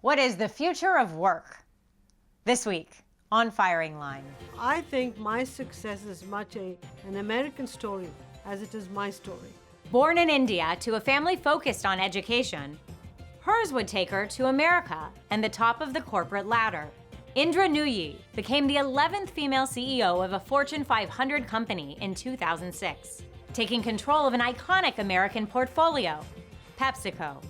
What is the future of work? This week on Firing Line. I think my success is much an American story as it is my story. Born in India to a family focused on education, hers would take her to America and the top of the corporate ladder. Indra Nooyi became the 11th female CEO of a Fortune 500 company in 2006, taking control of an iconic American portfolio, PepsiCo.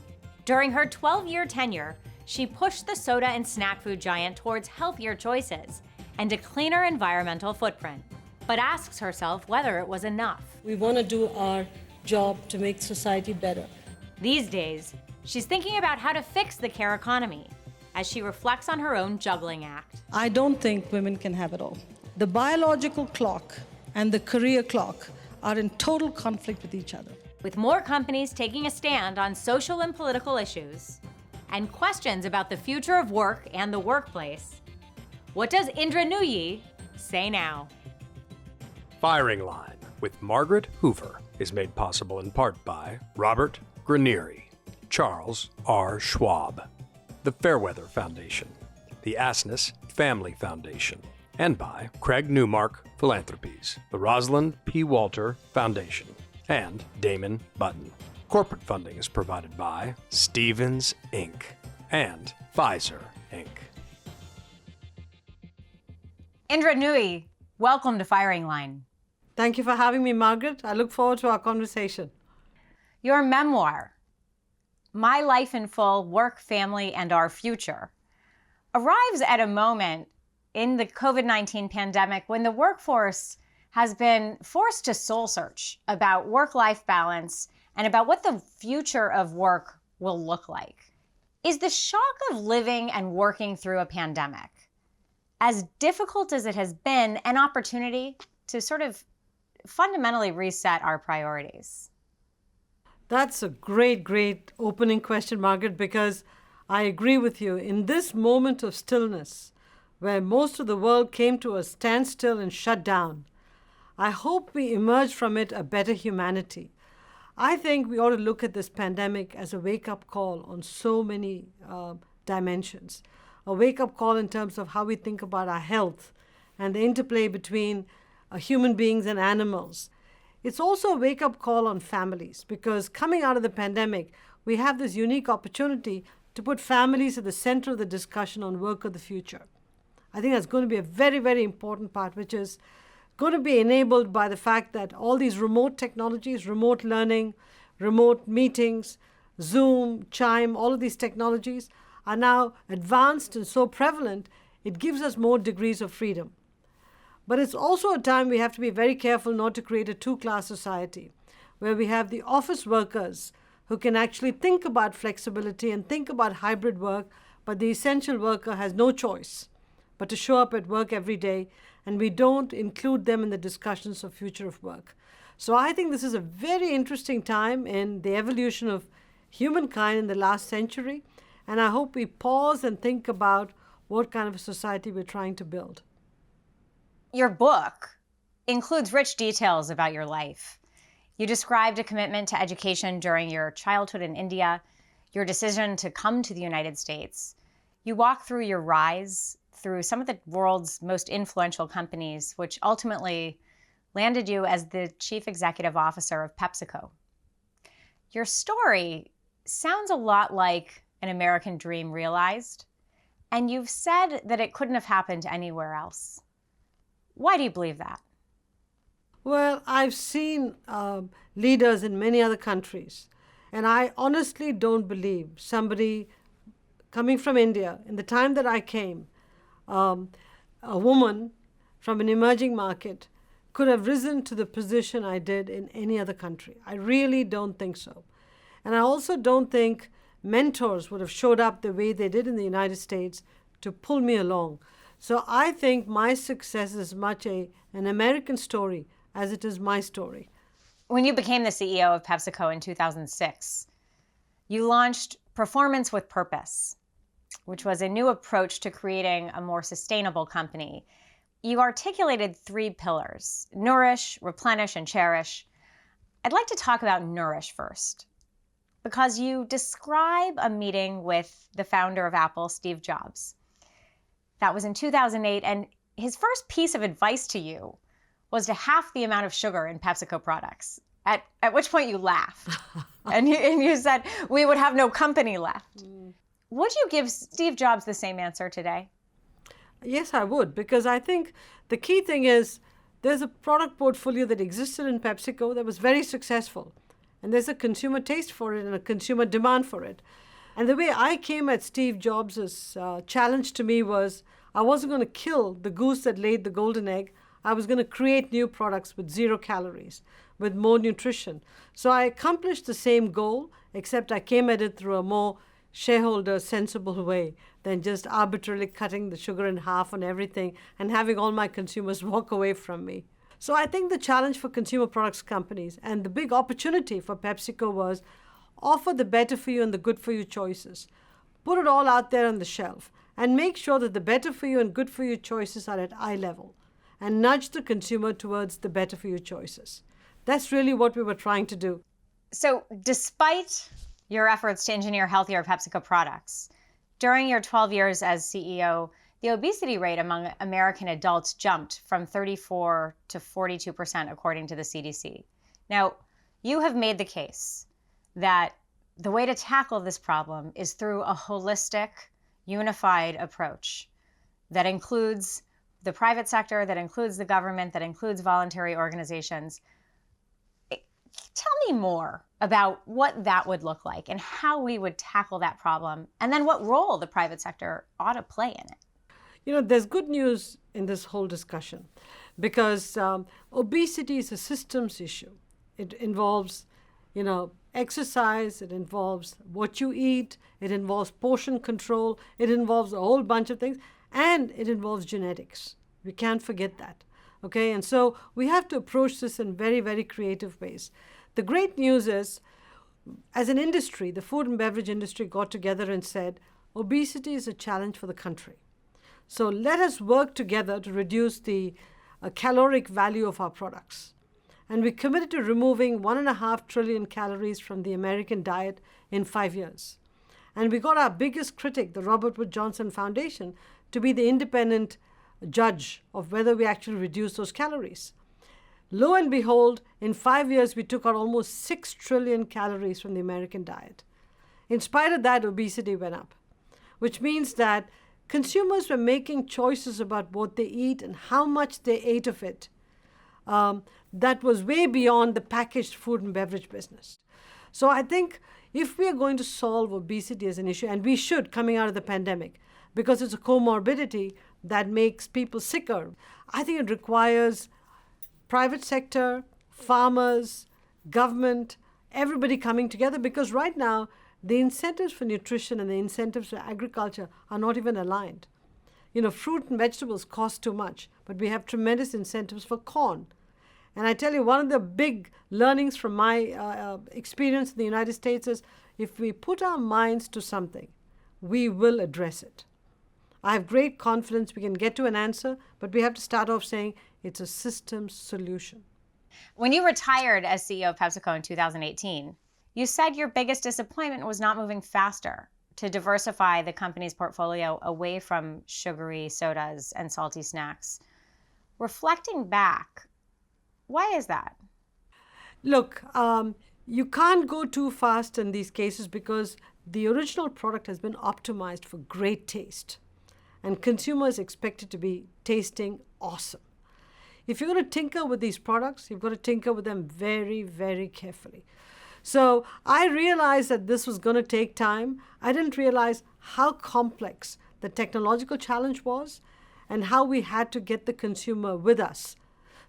During her 12-year tenure, she pushed the soda and snack food giant towards healthier choices and a cleaner environmental footprint, but asks herself whether it was enough. We want to do our job to make society better. These days, she's thinking about how to fix the care economy as she reflects on her own juggling act. I don't think women can have it all. The biological clock and the career clock are in total conflict with each other. With more companies taking a stand on social and political issues, and questions about the future of work and the workplace, what does Indra Nooyi say now? Firing Line with Margaret Hoover is made possible in part by Robert Granieri, Charles R. Schwab, the Fairweather Foundation, the Asness Family Foundation, and by Craig Newmark Philanthropies, the Rosalind P. Walter Foundation, and Damon Button. Corporate funding is provided by Stevens, Inc. and Pfizer, Inc. Indra Nooyi, welcome to Firing Line. Thank you for having me, Margaret. I look forward to our conversation. Your memoir, My Life in Full, Work, Family, and Our Future, arrives at a moment in the COVID-19 pandemic when the workforce has been forced to soul search about work-life balance and about what the future of work will look like. Is the shock of living and working through a pandemic, as difficult as it has been, an opportunity to sort of fundamentally reset our priorities? That's a great opening question, Margaret, because I agree with you. In this moment of stillness, where most of the world came to a standstill and shut down, I hope we emerge from it a better humanity. I think we ought to look at this pandemic as a wake-up call on so many dimensions. A wake-up call in terms of how we think about our health and the interplay between human beings and animals. It's also a wake-up call on families, because coming out of the pandemic, we have this unique opportunity to put families at the center of the discussion on work of the future. I think that's going to be a very important part, which is going to be enabled by the fact that all these remote technologies, remote learning, remote meetings, Zoom, Chime, all of these technologies are now advanced and so prevalent, it gives us more degrees of freedom. But it's also a time we have to be very careful not to create a two-class society, where we have the office workers who can actually think about flexibility and think about hybrid work, but the essential worker has no choice but to show up at work every day, and we don't include them in the discussions of future of work. So I think this is a very interesting time in the evolution of humankind in the last century, and I hope we pause and think about what kind of a society we're trying to build. Your book includes rich details about your life. You described a commitment to education during your childhood in India, your decision to come to the United States. You walk through your rise through some of the world's most influential companies, which ultimately landed you as the chief executive officer of PepsiCo. Your story sounds a lot like an American dream realized, and you've said that it couldn't have happened anywhere else. Why do you believe that? Well, I've seen leaders in many other countries, and I honestly don't believe somebody coming from India, in the time that I came, a woman from an emerging market could have risen to the position I did in any other country. I really don't think so. And I also don't think mentors would have showed up the way they did in the United States to pull me along. So I think my success is much an American story as it is my story. When you became the CEO of PepsiCo in 2006, you launched Performance with Purpose, which was a new approach to creating a more sustainable company. You articulated 3 pillars: nourish, replenish, and cherish. I'd like to talk about nourish first. because you describe a meeting with the founder of Apple, Steve Jobs. That was in 2008, and his first piece of advice to you was to half the amount of sugar in PepsiCo products, at which point you laughed. and you said, we would have no company left. Would you give Steve Jobs the same answer today? Yes, I would, because I think the key thing is there's a product portfolio that existed in PepsiCo that was very successful. And there's a consumer taste for it and a consumer demand for it. And the way I came at Steve Jobs' challenge to me was I wasn't going to kill the goose that laid the golden egg. I was going to create new products with 0 calories, with more nutrition. So I accomplished the same goal, except I came at it through a more shareholder sensible way than just arbitrarily cutting the sugar in half on everything and having all my consumers walk away from me. So I think the challenge for consumer products companies and the big opportunity for PepsiCo was offer the better for you and the good for you choices. Put it all out there on the shelf and make sure that the better for you and good for you choices are at eye level and nudge the consumer towards the better for you choices. That's really what we were trying to do. So despite your efforts to engineer healthier PepsiCo products, during your 12 years as CEO, the obesity rate among American adults jumped from 34 to 42%, according to the CDC. Now, you have made the case that the way to tackle this problem is through a holistic, unified approach that includes the private sector, that includes the government, that includes voluntary organizations. Tell me more about what that would look like and how we would tackle that problem, and then what role the private sector ought to play in it. You know, there's good news in this whole discussion because obesity is a systems issue. It involves, exercise, it involves what you eat, it involves portion control, it involves a whole bunch of things, and it involves genetics. We can't forget that. Okay, and so we have to approach this in very, very creative ways. The great news is, as an industry, the food and beverage industry got together and said, obesity is a challenge for the country. So let us work together to reduce the caloric value of our products. And we committed to removing 1.5 trillion calories from the American diet in 5 years. And we got our biggest critic, the Robert Wood Johnson Foundation, to be the independent judge of whether we actually reduce those calories. Lo and behold, in 5 years, we took out almost 6 trillion calories from the American diet. In spite of that, obesity went up, which means that consumers were making choices about what they eat and how much they ate of it. That was way beyond the packaged food and beverage business. So I think if we are going to solve obesity as an issue, and we should coming out of the pandemic, because it's a comorbidity that makes people sicker, I think it requires private sector, farmers, government, everybody coming together, because right now, the incentives for nutrition and the incentives for agriculture are not even aligned. Fruit and vegetables cost too much, but we have tremendous incentives for corn. And I tell you, one of the big learnings from my experience in the United States is if we put our minds to something, we will address it. I have great confidence we can get to an answer, but we have to start off saying it's a systems solution. When you retired as CEO of PepsiCo in 2018, you said your biggest disappointment was not moving faster to diversify the company's portfolio away from sugary sodas and salty snacks. Reflecting back, why is that? Look, you can't go too fast in these cases because the original product has been optimized for great taste, and consumers expect it to be tasting awesome. If you're going to tinker with these products, you've got to tinker with them very, very carefully. So I realized that this was going to take time. I didn't realize how complex the technological challenge was and how we had to get the consumer with us.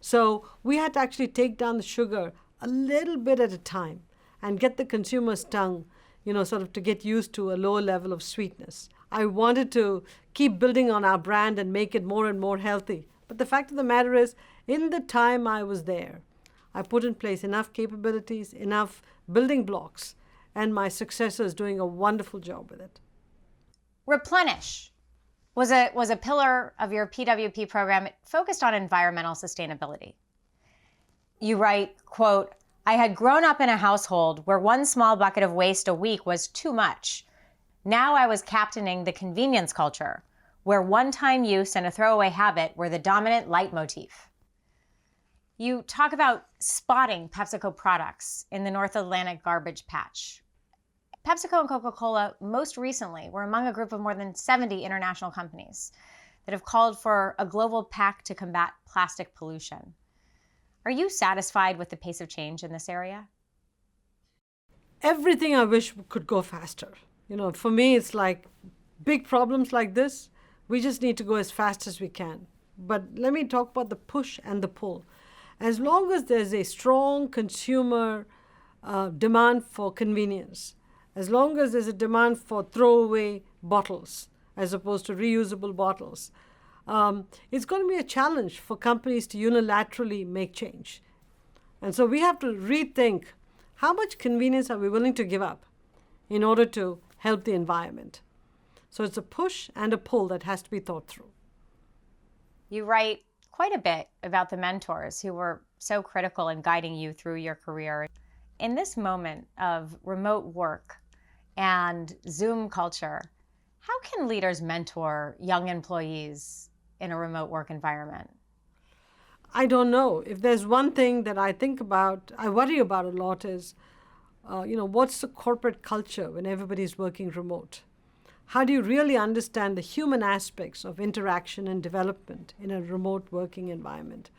So we had to actually take down the sugar a little bit at a time and get the consumer's tongue, sort of to get used to a lower level of sweetness. I wanted to keep building on our brand and make it more and more healthy. But the fact of the matter is, in the time I was there, I put in place enough capabilities, enough building blocks, and my successor is doing a wonderful job with it. Replenish was a pillar of your PWP program. It focused on environmental sustainability. You write, quote, I had grown up in a household where one small bucket of waste a week was too much. Now I was captaining the convenience culture, where one-time use and a throwaway habit were the dominant leitmotif. You talk about spotting PepsiCo products in the North Atlantic garbage patch. PepsiCo and Coca-Cola most recently were among a group of more than 70 international companies that have called for a global pact to combat plastic pollution. Are you satisfied with the pace of change in this area? Everything I wish could go faster. For me, it's like big problems like this, we just need to go as fast as we can. But let me talk about the push and the pull. As long as there's a strong consumer demand for convenience, as long as there's a demand for throwaway bottles as opposed to reusable bottles, it's going to be a challenge for companies to unilaterally make change. And so we have to rethink how much convenience are we willing to give up in order to help the environment. So it's a push and a pull that has to be thought through. You write quite a bit about the mentors who were so critical in guiding you through your career. In this moment of remote work and Zoom culture, how can leaders mentor young employees in a remote work environment? I don't know. If there's one thing that I think about, I worry about a lot is, what's the corporate culture when everybody's working remote? How do you really understand the human aspects of interaction and development in a remote working environment?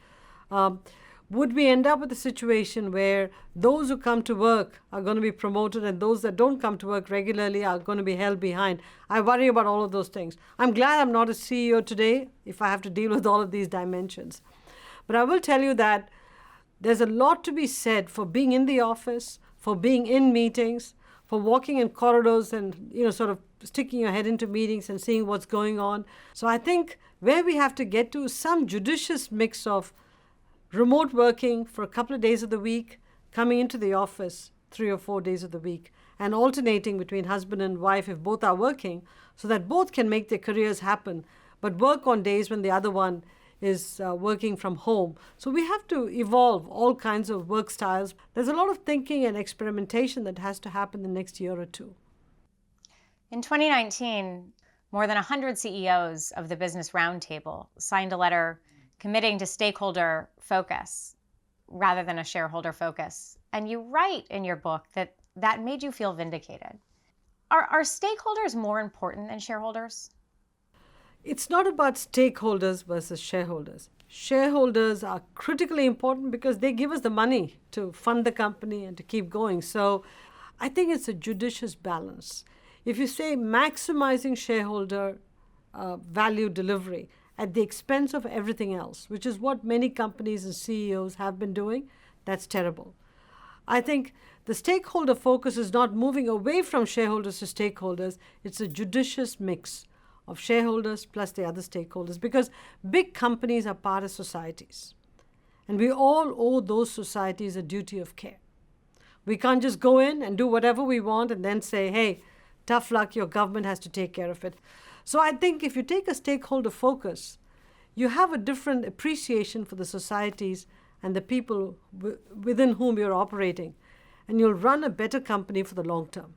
Would we end up with a situation where those who come to work are going to be promoted and those that don't come to work regularly are going to be held behind? I worry about all of those things. I'm glad I'm not a CEO today if I have to deal with all of these dimensions. But I will tell you that there's a lot to be said for being in the office, for being in meetings, for walking in corridors and sort of sticking your head into meetings and seeing what's going on. So I think where we have to get to is some judicious mix of remote working for a couple of days of the week, coming into the office 3 or 4 days of the week, and alternating between husband and wife if both are working, so that both can make their careers happen, but work on days when the other one is working from home. So we have to evolve all kinds of work styles. There's a lot of thinking and experimentation that has to happen the next year or two. In 2019, more than 100 CEOs of the Business Roundtable signed a letter committing to stakeholder focus rather than a shareholder focus. And you write in your book that made you feel vindicated. Are stakeholders more important than shareholders? It's not about stakeholders versus shareholders. Shareholders are critically important because they give us the money to fund the company and to keep going. So I think it's a judicious balance. If you say maximizing shareholder value delivery at the expense of everything else, which is what many companies and CEOs have been doing, that's terrible. I think the stakeholder focus is not moving away from shareholders to stakeholders. It's a judicious mix of shareholders plus the other stakeholders, because big companies are part of societies. And we all owe those societies a duty of care. We can't just go in and do whatever we want and then say, hey, tough luck, your government has to take care of it. So I think if you take a stakeholder focus, you have a different appreciation for the societies and the people within whom you're operating, and you'll run a better company for the long term.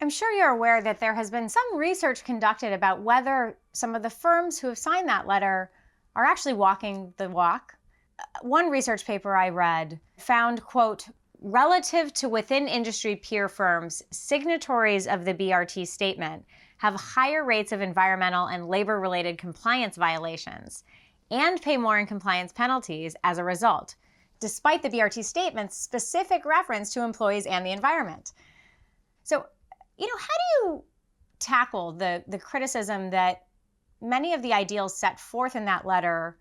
I'm sure you're aware that there has been some research conducted about whether some of the firms who have signed that letter are actually walking the walk. One research paper I read found, quote, relative to within industry peer firms, signatories of the BRT statement have higher rates of environmental and labor-related compliance violations and pay more in compliance penalties as a result, despite the BRT statement's specific reference to employees and the environment. So, how do you tackle the criticism that many of the ideals set forth in that letter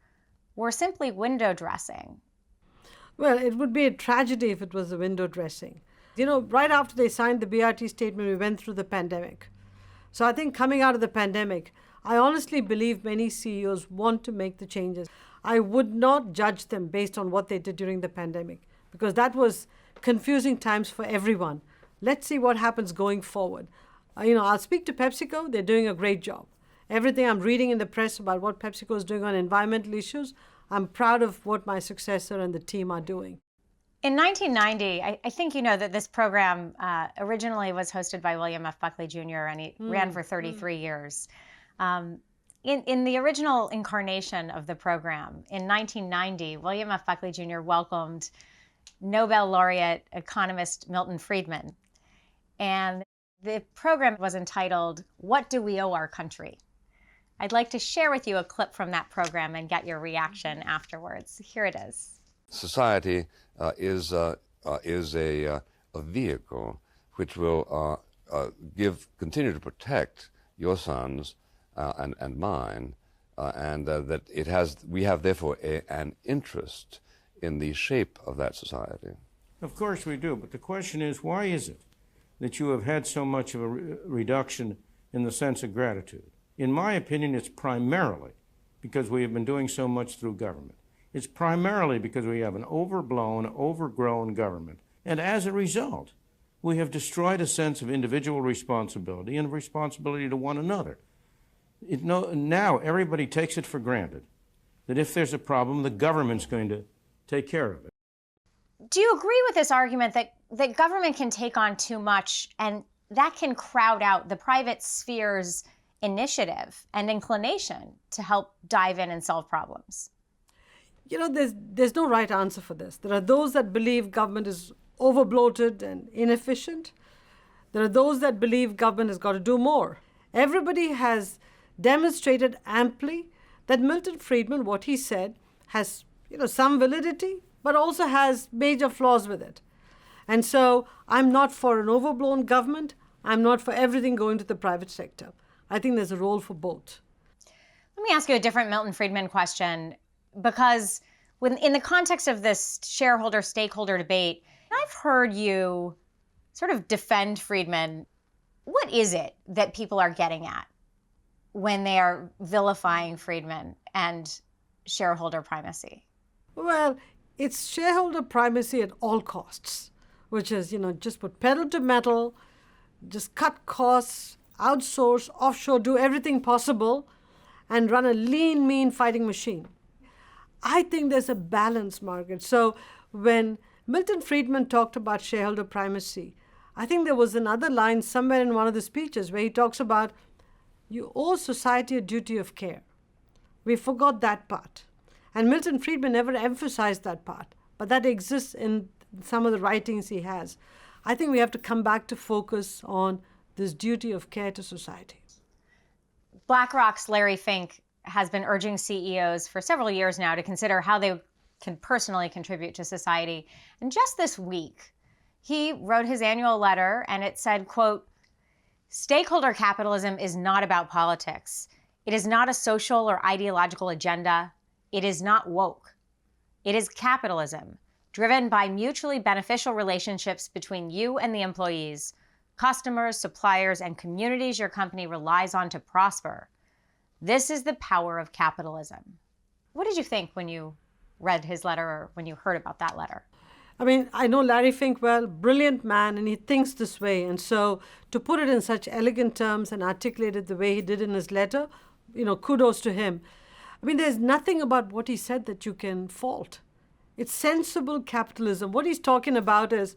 were simply window dressing? Well, it would be a tragedy if it was a window dressing. Right after they signed the BRT statement, we went through the pandemic. So I think coming out of the pandemic, I honestly believe many CEOs want to make the changes. I would not judge them based on what they did during the pandemic, because that was confusing times for everyone. Let's see what happens going forward. I'll speak to PepsiCo. They're doing a great job. Everything I'm reading in the press about what PepsiCo is doing on environmental issues, I'm proud of what my successor and the team are doing. In 1990, I think you know that this program originally was hosted by William F. Buckley Jr., and he ran for 33 years. Um, in the original incarnation of the program, in 1990, William F. Buckley Jr. welcomed Nobel laureate economist Milton Friedman. And the program was entitled, "What Do We Owe Our Country?" I'd like to share with you a clip from that program and get your reaction afterwards. Here it is. Society is a vehicle which will continue to protect your sons and mine, and that we have therefore an interest in the shape of that society. Of course we do, but the question is, why is it that you have had so much of a reduction in the sense of gratitude? In my opinion, it's primarily because we have been doing so much through government. It's primarily because we have an overblown, overgrown government. And as a result, we have destroyed a sense of individual responsibility and responsibility to one another. Now everybody takes it for granted that if there's a problem, the government's going to take care of it. Do you agree with this argument that government can take on too much and that can crowd out the private sphere's initiative and inclination to help dive in and solve problems? You know, there's no right answer for this. There are those that believe government is overbloated and inefficient. There are those that believe government has got to do more. Everybody has demonstrated amply that Milton Friedman, what he said, has some validity, but also has major flaws with it. And so I'm not for an overblown government. I'm not for everything going to the private sector. I think there's a role for both. Let me ask you a different Milton Friedman question, because in the context of this shareholder-stakeholder debate, I've heard you sort of defend Friedman. What is it that people are getting at when they are vilifying Friedman and shareholder primacy? Well, it's shareholder primacy at all costs, which is, just put pedal to metal, just cut costs, outsource, offshore, do everything possible, and run a lean, mean fighting machine. I think there's a balance, Margaret. So when Milton Friedman talked about shareholder primacy, I think there was another line somewhere in one of the speeches where he talks about you owe society a duty of care. We forgot that part. And Milton Friedman never emphasized that part, but that exists in some of the writings he has. I think we have to come back to focus on this duty of care to society. BlackRock's Larry Fink has been urging CEOs for several years now to consider how they can personally contribute to society. And just this week, he wrote his annual letter and it said, quote, "Stakeholder capitalism is not about politics. It is not a social or ideological agenda. It is not woke. It is capitalism, driven by mutually beneficial relationships between you and the employees, customers, suppliers, and communities your company relies on to prosper. This is the power of capitalism." What did you think when you read his letter or when you heard about that letter? I mean, I know Larry Fink well, brilliant man, and he thinks this way. And so to put it in such elegant terms and articulate it the way he did in his letter, kudos to him. I mean, there's nothing about what he said that you can fault. It's sensible capitalism. What he's talking about is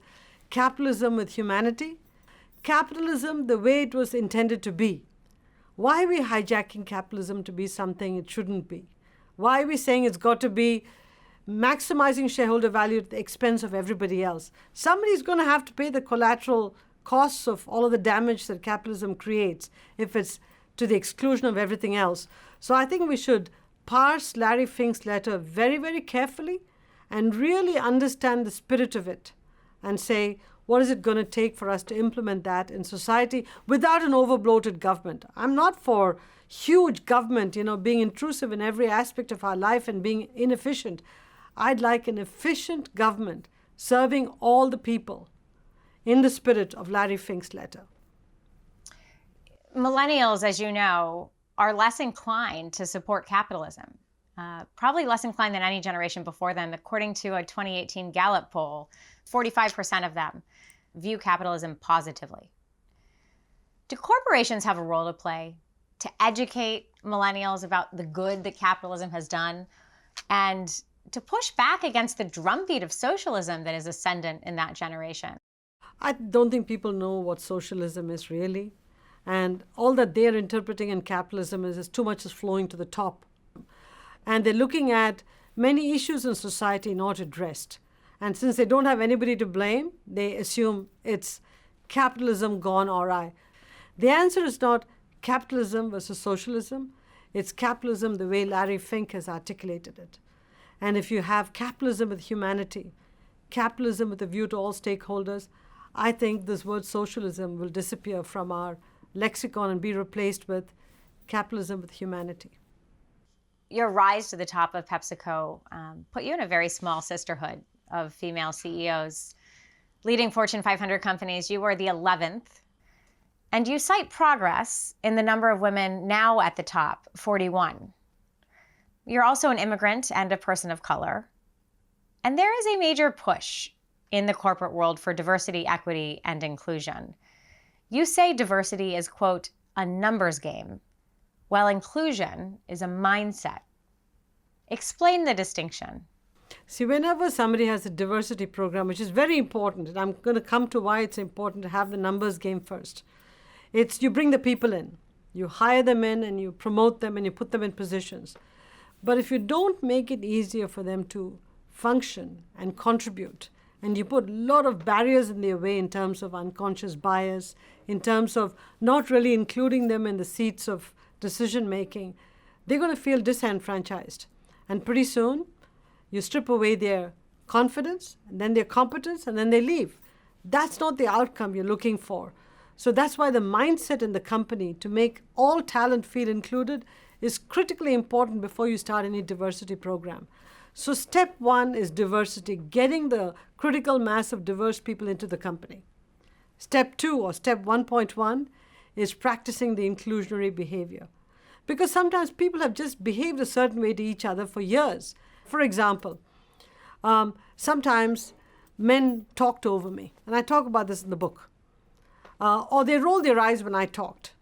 capitalism with humanity, capitalism the way it was intended to be. Why are we hijacking capitalism to be something it shouldn't be? Why are we saying it's got to be maximizing shareholder value at the expense of everybody else? Somebody's going to have to pay the collateral costs of all of the damage that capitalism creates if it's to the exclusion of everything else. So I think we should parse Larry Fink's letter very, very carefully and really understand the spirit of it and say, what is it going to take for us to implement that in society without an overbloated government? I'm not for huge government, being intrusive in every aspect of our life and being inefficient. I'd like an efficient government serving all the people in the spirit of Larry Fink's letter. Millennials, as you know, are less inclined to support capitalism, probably less inclined than any generation before them. According to a 2018 Gallup poll, 45% of them view capitalism positively. Do corporations have a role to play to educate millennials about the good that capitalism has done and to push back against the drumbeat of socialism that is ascendant in that generation? I don't think people know what socialism is really. And all that they're interpreting in capitalism is too much is flowing to the top. And they're looking at many issues in society not addressed. And since they don't have anybody to blame, they assume it's capitalism gone awry. The answer is not capitalism versus socialism. It's capitalism the way Larry Fink has articulated it. And if you have capitalism with humanity, capitalism with a view to all stakeholders, I think this word socialism will disappear from our lexicon and be replaced with capitalism with humanity. Your rise to the top of PepsiCo put you in a very small sisterhood of female CEOs. Leading Fortune 500 companies, you were the 11th. And you cite progress in the number of women now at the top, 41. You're also an immigrant and a person of color. And there is a major push in the corporate world for diversity, equity, and inclusion. You say diversity is, quote, a numbers game, while inclusion is a mindset. Explain the distinction. See, whenever somebody has a diversity program, which is very important, and I'm going to come to why it's important to have the numbers game first. It's you bring the people in, you hire them in, and you promote them, and you put them in positions. But if you don't make it easier for them to function and contribute, and you put a lot of barriers in their way in terms of unconscious bias, in terms of not really including them in the seats of decision making, they're going to feel disenfranchised. And pretty soon, you strip away their confidence, and then their competence, and then they leave. That's not the outcome you're looking for. So that's why the mindset in the company to make all talent feel included is critically important before you start any diversity program. So step one is diversity, getting the critical mass of diverse people into the company. Step two, or step 1.1, is practicing the inclusionary behavior. Because sometimes people have just behaved a certain way to each other for years. For example, sometimes men talked over me, and I talk about this in the book. Or they rolled their eyes when I talked.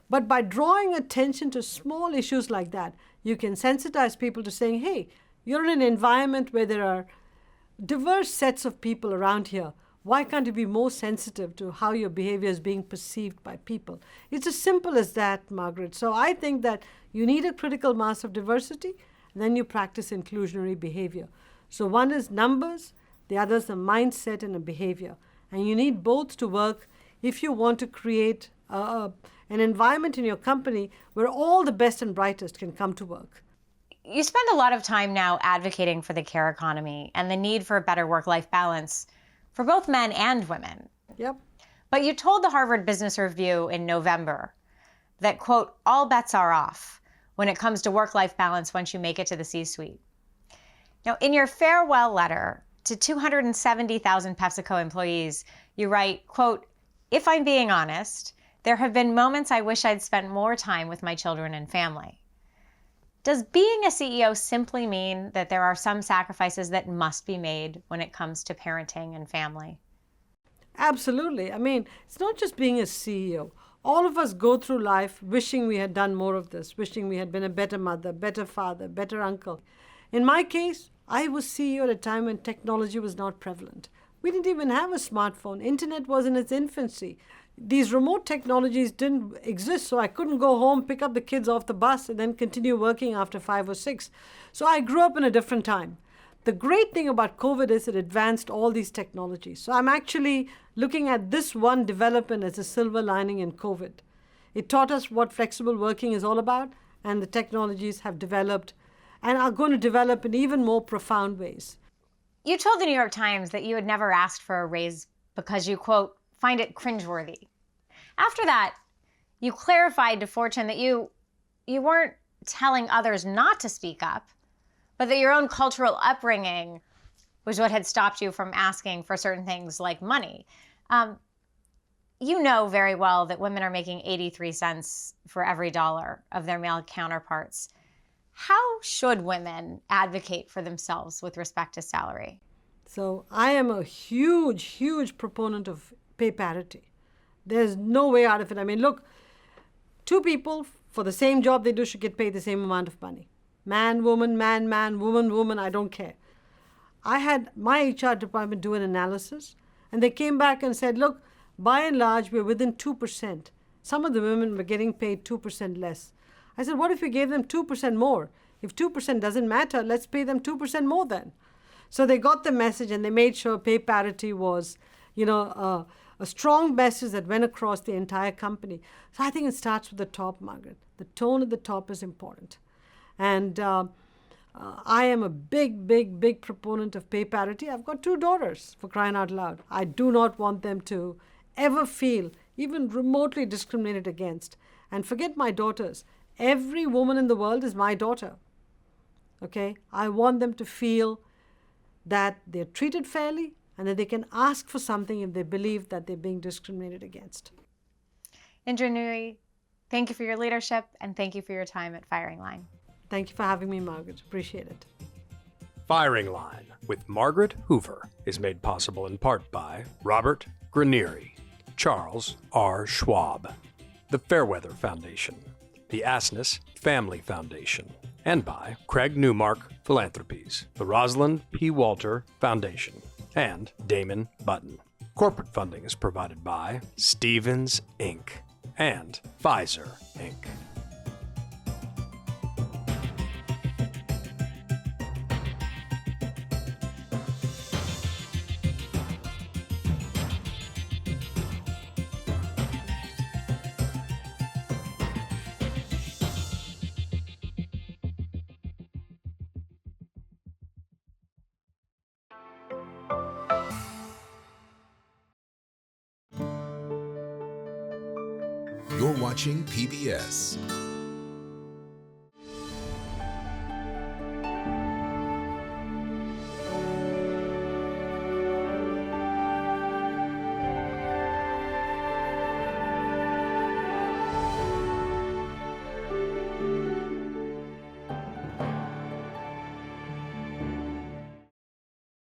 But by drawing attention to small issues like that, you can sensitize people to saying, hey, you're in an environment where there are diverse sets of people around here. Why can't you be more sensitive to how your behavior is being perceived by people? It's as simple as that, Margaret. So I think that you need a critical mass of diversity, and then you practice inclusionary behavior. So one is numbers, the other is a mindset and a behavior. And you need both to work if you want to create an environment in your company where all the best and brightest can come to work. You spend a lot of time now advocating for the care economy and the need for a better work-life balance for both men and women. Yep. But you told the Harvard Business Review in November that, quote, all bets are off when it comes to work-life balance once you make it to the C-suite. Now, in your farewell letter to 270,000 PepsiCo employees, you write, quote, if I'm being honest, there have been moments I wish I'd spent more time with my children and family. Does being a CEO simply mean that there are some sacrifices that must be made when it comes to parenting and family? Absolutely. I mean, it's not just being a CEO. All of us go through life wishing we had done more of this, wishing we had been a better mother, better father, better uncle. In my case, I was CEO at a time when technology was not prevalent. We didn't even have a smartphone. Internet was in its infancy. These remote technologies didn't exist, so I couldn't go home, pick up the kids off the bus, and then continue working after 5 or 6. So I grew up in a different time. The great thing about COVID is it advanced all these technologies. So I'm actually looking at this one development as a silver lining in COVID. It taught us what flexible working is all about, and the technologies have developed and are going to develop in even more profound ways. You told the New York Times that you had never asked for a raise because you, quote, find it cringeworthy. After that, you clarified to Fortune that you weren't telling others not to speak up, but that your own cultural upbringing was what had stopped you from asking for certain things like money. You know very well that women are making 83 cents for every dollar of their male counterparts. How should women advocate for themselves with respect to salary? So I am a huge, huge proponent of pay parity. There's no way out of it. I mean, look, two people for the same job they do should get paid the same amount of money. Man, woman, man, man, woman, woman, I don't care. I had my HR department do an analysis, and they came back and said, look, by and large, we're within 2%. Some of the women were getting paid 2% less. I said, what if we gave them 2% more? If 2% doesn't matter, let's pay them 2% more then. So they got the message, and they made sure pay parity was, a strong message that went across the entire company. So I think it starts with the top, Margaret. The tone at the top is important. And I am a big, big, big proponent of pay parity. I've got 2 daughters, for crying out loud. I do not want them to ever feel even remotely discriminated against. And forget my daughters. Every woman in the world is my daughter. Okay? I want them to feel that they're treated fairly and that they can ask for something if they believe that they're being discriminated against. Indra Nooyi, thank you for your leadership and thank you for your time at Firing Line. Thank you for having me, Margaret. Appreciate it. Firing Line with Margaret Hoover is made possible in part by Robert Granieri, Charles R. Schwab, the Fairweather Foundation, the Asness Family Foundation, and by Craig Newmark Philanthropies, the Rosalind P. Walter Foundation, and Damon Button. Corporate funding is provided by Stevens Inc. and Pfizer Inc. You're watching PBS.